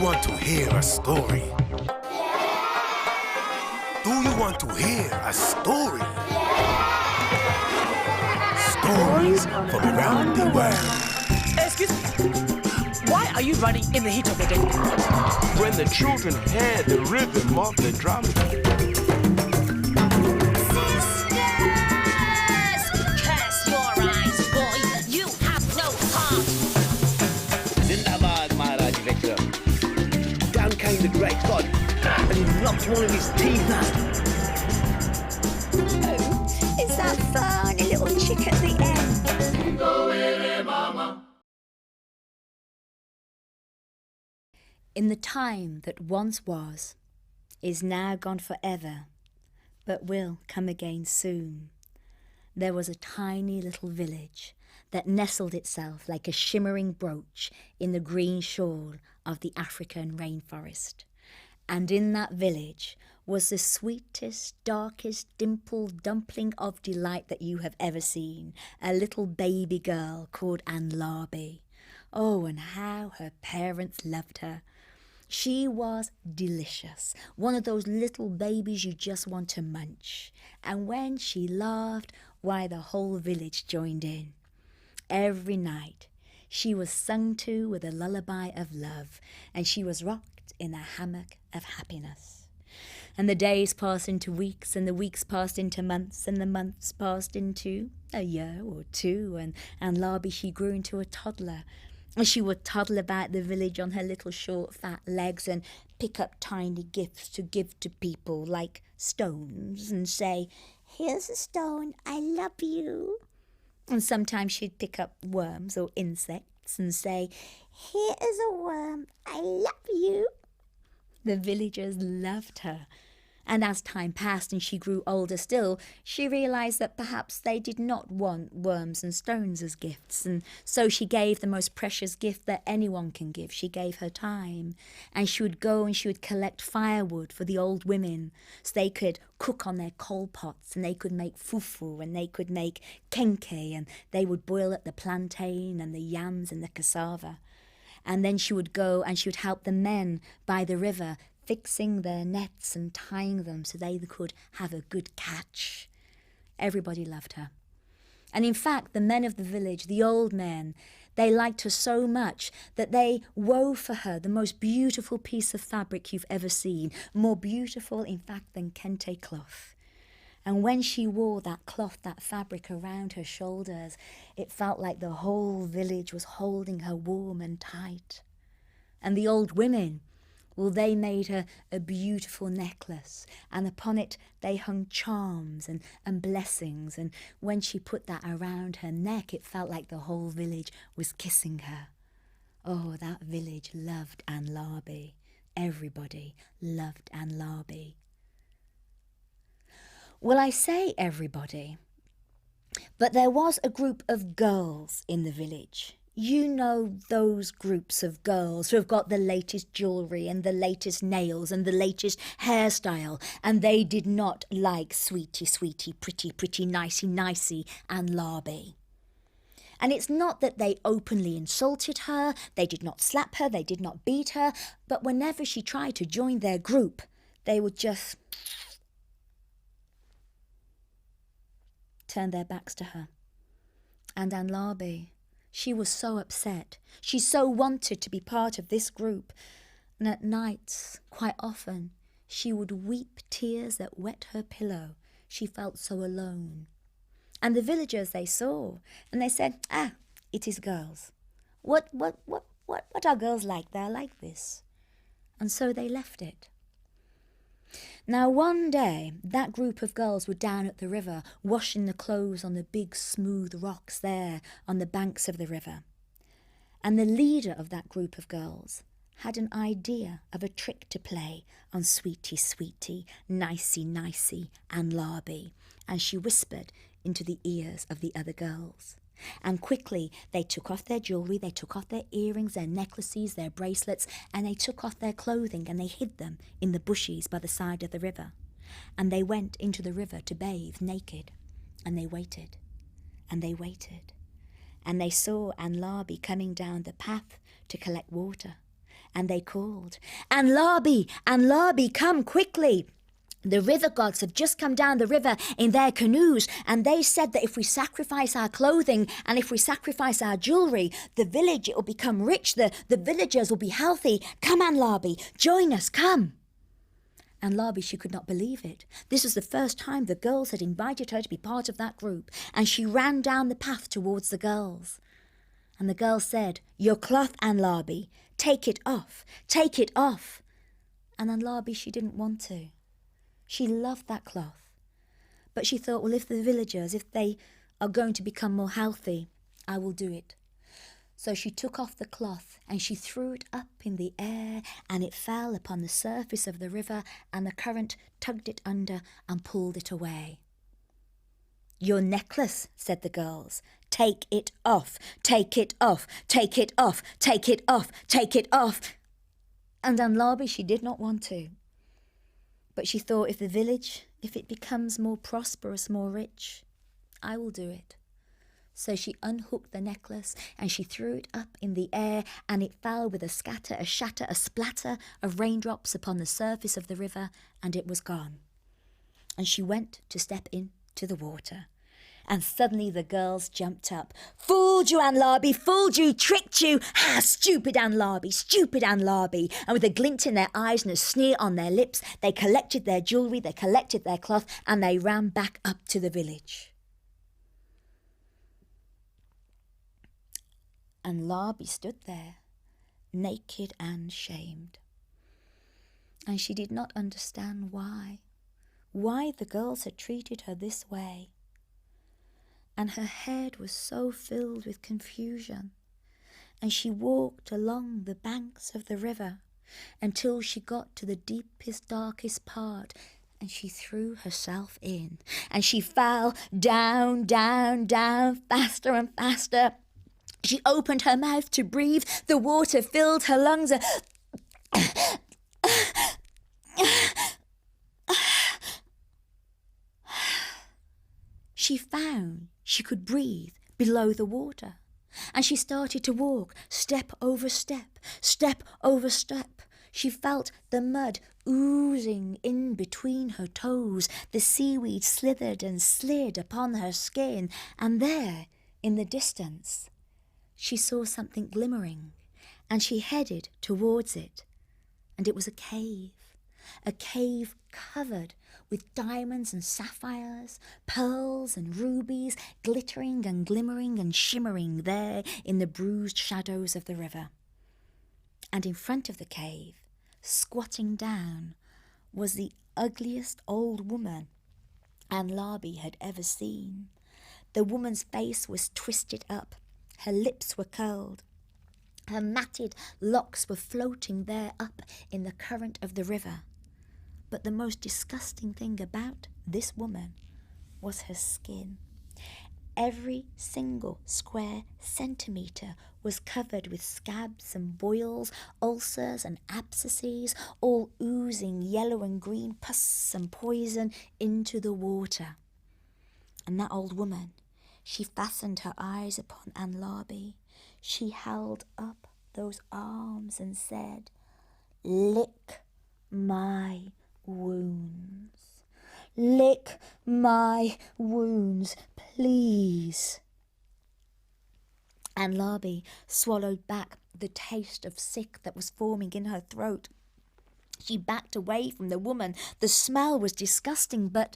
want to hear a story? Do you want to hear a story? Stories from around the world. Excuse me. Why are you running in the heat of the day? When the children hear the rhythm of the drum. Sisters! Curse your eyes, boy. You have no heart. Zindabad, Maharaj Vikram. Down came the great god, and he knocked one of his teeth out. Oh, is that funny little chick at the end? In the time that once was, is now gone forever, but will come again soon, there was a tiny little village that nestled itself like a shimmering brooch in the green shawl of the African rainforest. And in that village was the sweetest, darkest, dimpled dumpling of delight that you have ever seen, a little baby girl called Anlabe. Oh, and how her parents loved her. She was delicious, one of those little babies you just want to munch. And when she laughed, why, the whole village joined in. Every night she was sung to with a lullaby of love, and she was rocked in a hammock of happiness. And the days passed into weeks, and the weeks passed into months, and the months passed into a year or two, and Anlabe, she grew into a toddler. And she would toddle about the village on her little short fat legs and pick up tiny gifts to give to people, like stones, and say, "Here's a stone, I love you." And sometimes she'd pick up worms or insects and say, "Here is a worm, I love you." The villagers loved her. And as time passed and she grew older still, she realized that perhaps they did not want worms and stones as gifts. And so she gave the most precious gift that anyone can give. She gave her time. And she would go and she would collect firewood for the old women so they could cook on their coal pots, and they could make fufu, and they could make kenke, and they would boil up the plantain and the yams and the cassava. And then she would go and she would help the men by the river, fixing their nets and tying them so they could have a good catch. Everybody loved her. And in fact, the men of the village, the old men, they liked her so much that they wove for her the most beautiful piece of fabric you've ever seen, more beautiful, in fact, than kente cloth. And when she wore that cloth, that fabric around her shoulders, it felt like the whole village was holding her warm and tight. And the old women, well, they made her a beautiful necklace, and upon it they hung charms and blessings, and when she put that around her neck, it felt like the whole village was kissing her. Oh, that village loved Anlabe. Everybody loved Anlabe. Well, I say everybody, but there was a group of girls in the village. You know those groups of girls who have got the latest jewellery and the latest nails and the latest hairstyle, and they did not like sweetie, sweetie, pretty, pretty, nicey, nicey Anlabe. And it's not that they openly insulted her, they did not slap her, they did not beat her, but whenever she tried to join their group, they would just turn their backs to her. And Anlabe, she was so upset. She so wanted to be part of this group. And at nights, quite often, she would weep tears that wet her pillow. She felt so alone. And the villagers, they saw, and they said, it is girls. What are girls like? They're like this. And so they left it. Now one day, that group of girls were down at the river, washing the clothes on the big smooth rocks there on the banks of the river. And the leader of that group of girls had an idea of a trick to play on sweetie, sweetie, nicey, nicey Anlabe, and she whispered into the ears of the other girls. And quickly they took off their jewellery, they took off their earrings, their necklaces, their bracelets, and they took off their clothing and they hid them in the bushes by the side of the river. And they went into the river to bathe naked. And they waited, and they waited. And they saw Anlabe coming down the path to collect water. and they called, "Anlabe, Anlabe, come quickly! The river gods have just come down the river in their canoes, and they said that if we sacrifice our clothing and if we sacrifice our jewellery, the village, it will become rich, the villagers will be healthy. Come, Anlabe, join us, come." Anlabe, she could not believe it. This was the first time the girls had invited her to be part of that group, and she ran down the path towards the girls. And the girls said, "Your cloth, Anlabe, take it off, take it off." And Anlabe, she didn't want to. She loved that cloth. But she thought, well, if the villagers, if they are going to become more healthy, I will do it. So she took off the cloth and she threw it up in the air, and it fell upon the surface of the river, and the current tugged it under and pulled it away. "Your necklace," said the girls. "Take it off, take it off, take it off, take it off, take it off." And Anlabe, she did not want to. But she thought, if the village, if it becomes more prosperous, more rich, I will do it. So she unhooked the necklace and she threw it up in the air, and it fell with a scatter, a shatter, a splatter of raindrops upon the surface of the river, and it was gone. And she went to step into the water. And suddenly the girls jumped up. "Fooled you, Anlabe, fooled you, tricked you. Ah, stupid Anlabe, stupid Anlabe." And with a glint in their eyes and a sneer on their lips, they collected their jewellery, they collected their cloth, and they ran back up to the village. Anlabe stood there, naked and shamed. And she did not understand why the girls had treated her this way. And her head was so filled with confusion, and she walked along the banks of the river until she got to the deepest, darkest part, and she threw herself in, and she fell down, down, down, faster and faster. She opened her mouth to breathe. The water filled her lungs. She found she could breathe below the water, and she started to walk step over step, step over step. She felt the mud oozing in between her toes. The seaweed slithered and slid upon her skin, and there, in the distance, she saw something glimmering, and she headed towards it, and it was a cave covered with diamonds and sapphires, pearls and rubies, glittering and glimmering and shimmering there in the bruised shadows of the river. And in front of the cave, squatting down, was the ugliest old woman Anlabe had ever seen. The woman's face was twisted up, her lips were curled, her matted locks were floating there up in the current of the river. But the most disgusting thing about this woman was her skin. Every single square centimetre was covered with scabs and boils, ulcers and abscesses, all oozing yellow and green pus and poison into the water. And that old woman, she fastened her eyes upon Anlabe. She held up those arms and said, "Lick my wounds. Lick my wounds, please." Anlabe swallowed back the taste of sick that was forming in her throat. She backed away from the woman. The smell was disgusting, but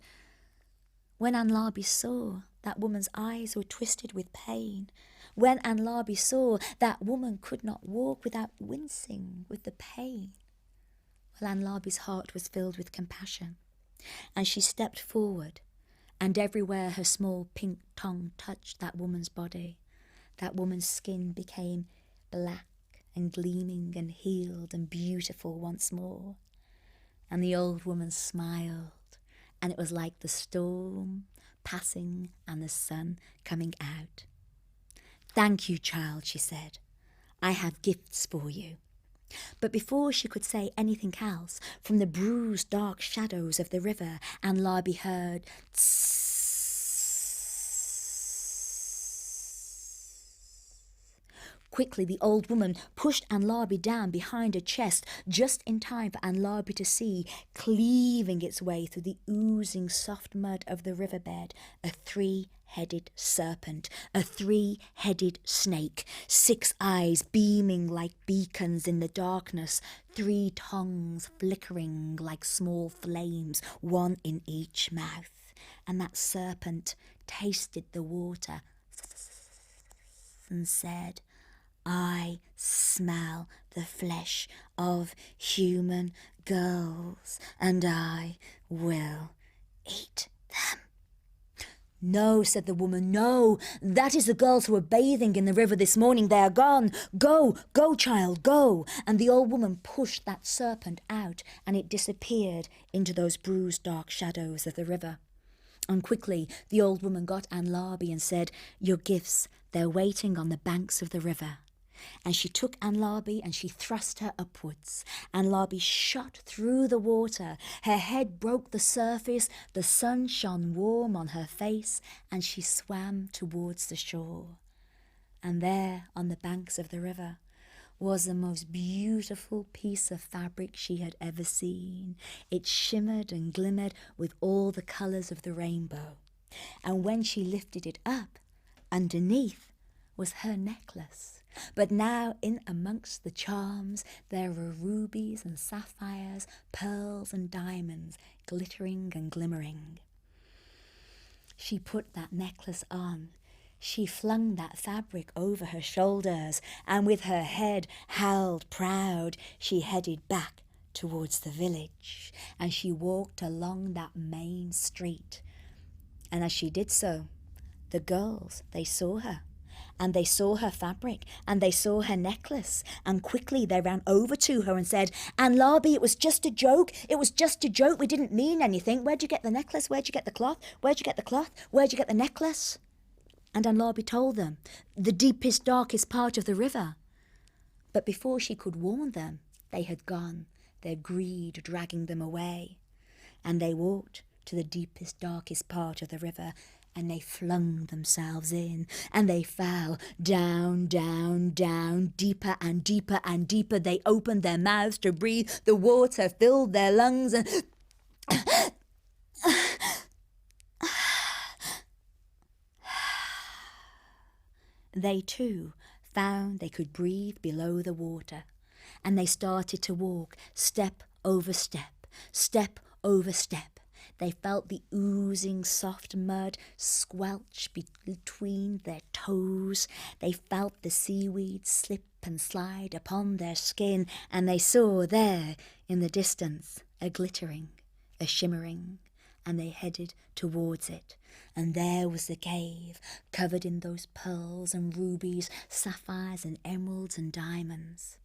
when Anlabe saw that woman's eyes were twisted with pain, when Anlabe saw that woman could not walk without wincing with the pain, well, Anlabe's heart was filled with compassion, and she stepped forward, and everywhere her small pink tongue touched that woman's body, that woman's skin became black and gleaming and healed and beautiful once more. And the old woman smiled, and it was like the storm passing and the sun coming out. "Thank you, child," she said. "I have gifts for you." But before she could say anything else, from the bruised dark shadows of the river, Anlabe heard tss, Quickly, the old woman pushed Anlabe down behind a chest, just in time for Anlabe to see, cleaving its way through the oozing soft mud of the riverbed, a three-headed serpent, a three-headed snake, 6 eyes beaming like beacons in the darkness, 3 tongues flickering like small flames, 1 in each mouth. And that serpent tasted the water and said, I smell the flesh of human girls, and I will eat them. No, said the woman, no, that is the girls who were bathing in the river this morning. They are gone. Go, go, child, go. And the old woman pushed that serpent out, and it disappeared into those bruised dark shadows of the river. And quickly the old woman got Anlabe and said, your gifts, they're waiting on the banks of the river. And she took Anlabe and she thrust her upwards. Anlabe shot through the water. Her head broke the surface. The sun shone warm on her face, and she swam towards the shore. And there, on the banks of the river, was the most beautiful piece of fabric she had ever seen. It shimmered and glimmered with all the colours of the rainbow. And when she lifted it up, underneath was her necklace. But now in amongst the charms there were rubies and sapphires, pearls and diamonds, glittering and glimmering. She put that necklace on. She flung that fabric over her shoulders, and with her head held proud, she headed back towards the village, and she walked along that main street. And as she did so, the girls, they saw her. And they saw her fabric, and they saw her necklace, and quickly they ran over to her and said, Anlabe, it was just a joke. It was just a joke. We didn't mean anything. Where'd you get the necklace? Where'd you get the cloth? Where'd you get the cloth? Where'd you get the necklace? And Anlabe told them, the deepest, darkest part of the river. But before she could warn them, they had gone, their greed dragging them away. And they walked to the deepest, darkest part of the river, and they flung themselves in, and they fell down, down, down, deeper and deeper and deeper. They opened their mouths to breathe. The water filled their lungs, and they too found they could breathe below the water. And they started to walk step over step, step over step. They felt the oozing soft mud squelch between their toes. They felt the seaweed slip and slide upon their skin, and they saw there in the distance a glittering, a shimmering, and they headed towards it. And there was the cave, covered in those pearls and rubies, sapphires and emeralds and diamonds.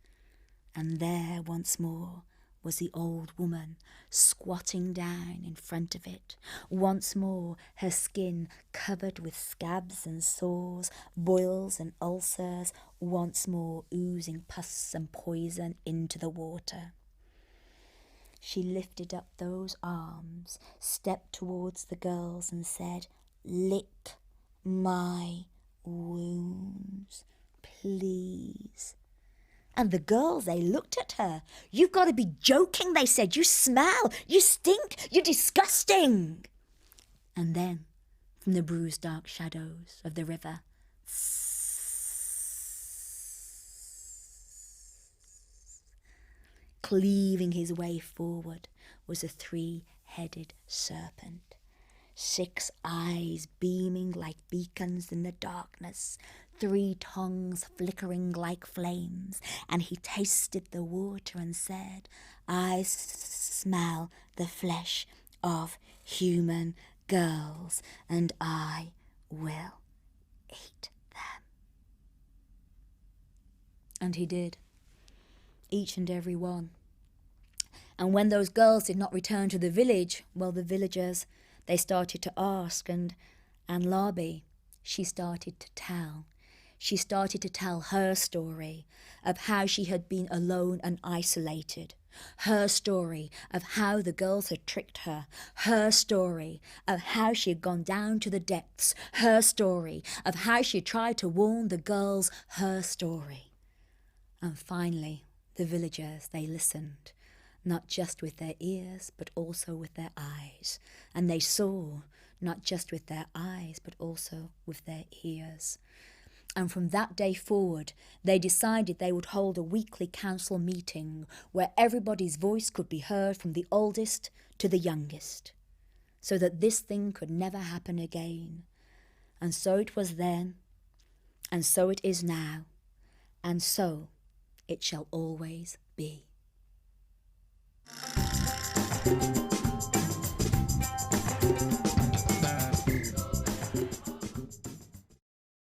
And there once more was the old woman squatting down in front of it. Once more her skin covered with scabs and sores, boils and ulcers, once more oozing pus and poison into the water. She lifted up those arms, stepped towards the girls and said, lick my wounds, please. And the girls, they looked at her. You've got to be joking, they said. You smell, you stink, you're disgusting. And then, from the bruised dark shadows of the river, cleaving his way forward was a 3-headed serpent. 6 eyes beaming like beacons in the darkness, 3 tongues flickering like flames, and he tasted the water and said, I smell the flesh of human girls, and I will eat them. And he did, each and every one. And when those girls did not return to the village, well, the villagers, they started to ask, and Anlabe, she started to tell. She started to tell her story of how she had been alone and isolated, Her story of how the girls had tricked her. Her story of how she had gone down to the depths. Her story of how she tried to warn the girls. Her story. And finally, the villagers, they listened, not just with their ears, but also with their eyes. And they saw, not just with their eyes, but also with their ears. And from that day forward, they decided they would hold a weekly council meeting where everybody's voice could be heard from the oldest to the youngest, so that this thing could never happen again. And so it was then, and so it is now, and so it shall always be.